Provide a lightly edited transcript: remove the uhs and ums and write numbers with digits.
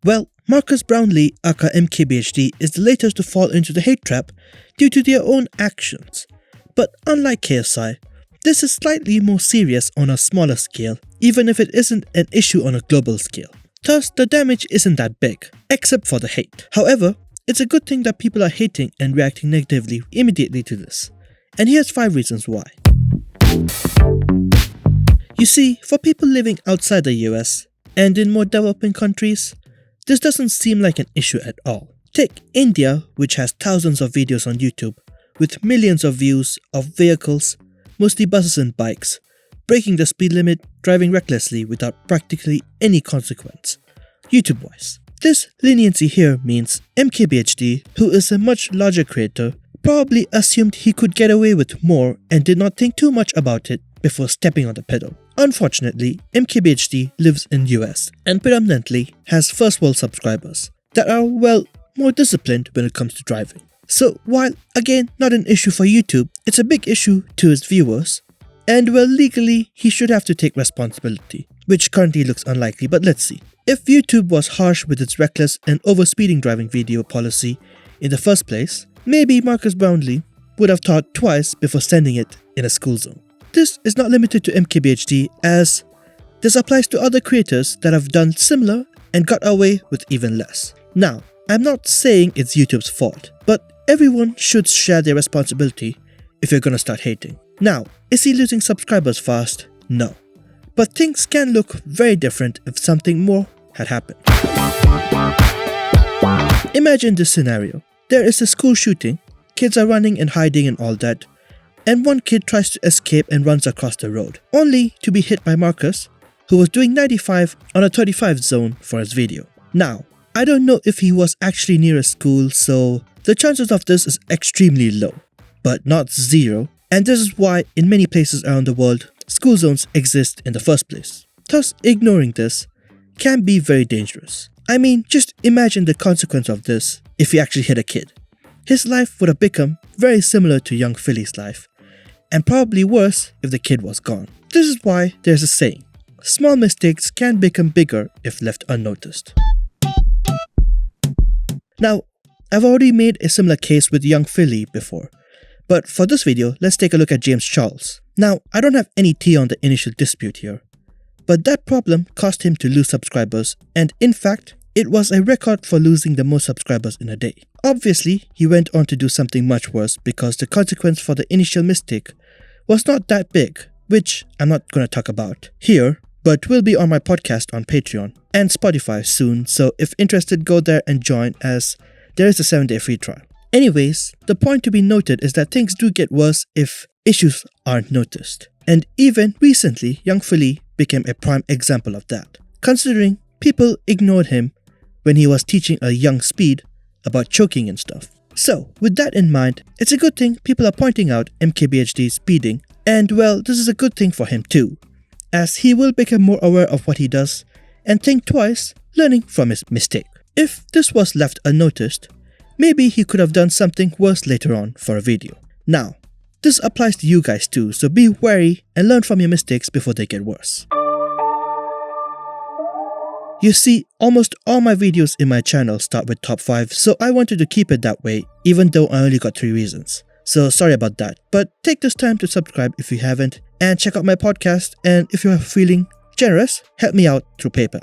Well, Marcus Brownlee aka MKBHD is the latest to fall into the hate trap due to their own actions. But unlike KSI, this is slightly more serious on a smaller scale, even if it isn't an issue on a global scale. Thus, the damage isn't that big, except for the hate. However, it's a good thing that people are hating and reacting negatively immediately to this. And here's 5 reasons why. You see, for people living outside the US and in more developing countries, this doesn't seem like an issue at all. Take India, which has thousands of videos on YouTube with millions of views of vehicles, mostly buses and bikes, breaking the speed limit, driving recklessly without practically any consequence, YouTube-wise. This leniency here means MKBHD, who is a much larger creator, probably assumed he could get away with more and did not think too much about it before stepping on the pedal. Unfortunately, MKBHD lives in US and predominantly has first world subscribers that are, well, more disciplined when it comes to driving. So while, again, not an issue for YouTube, it's a big issue to his viewers, and well, legally, he should have to take responsibility, which currently looks unlikely, but let's see. If YouTube was harsh with its reckless and overspeeding driving video policy in the first place, maybe Marcus Brownlee would have thought twice before sending it in a school zone. This is not limited to MKBHD, as this applies to other creators that have done similar and got away with even less. Now, I'm not saying it's YouTube's fault, but everyone should share their responsibility if you're gonna start hating. Now, is he losing subscribers fast? No. But things can look very different if something more had happened. Imagine this scenario. There is a school shooting, kids are running and hiding and all that, and one kid tries to escape and runs across the road, only to be hit by Marcus, who was doing 95 on a 35 zone for his video. Now, I don't know if he was actually near a school, so the chances of this is extremely low, but not zero, and this is why in many places around the world, school zones exist in the first place. Thus, ignoring this can be very dangerous. I mean, just imagine the consequence of this if he actually hit a kid. His life would have become very similar to young Philly's life, and probably worse if the kid was gone. This is why there's a saying, small mistakes can become bigger if left unnoticed. Now, I've already made a similar case with young Philly before, but for this video, let's take a look at James Charles. Now, I don't have any tea on the initial dispute here, but that problem caused him to lose subscribers, and in fact, it was a record for losing the most subscribers in a day. Obviously, he went on to do something much worse because the consequence for the initial mistake was not that big, which I'm not going to talk about here, but will be on my podcast on Patreon and Spotify soon, so if interested, go there and join, as there is a 7-day free trial. Anyways, the point to be noted is that things do get worse if issues aren't noticed. And even recently, young Philly became a prime example of that, considering people ignored him when he was teaching a young Speed about choking and stuff. So, with that in mind, it's a good thing people are pointing out MKBHD speeding, and well, this is a good thing for him too, as he will become more aware of what he does and think twice, learning from his mistake. If this was left unnoticed, maybe he could have done something worse later on for a video. Now, this applies to you guys too, so be wary and learn from your mistakes before they get worse. You see, almost all my videos in my channel start with top 5, so I wanted to keep it that way, even though I only got 3 reasons. So sorry about that, but take this time to subscribe if you haven't, and check out my podcast, and if you are feeling generous, help me out through PayPal.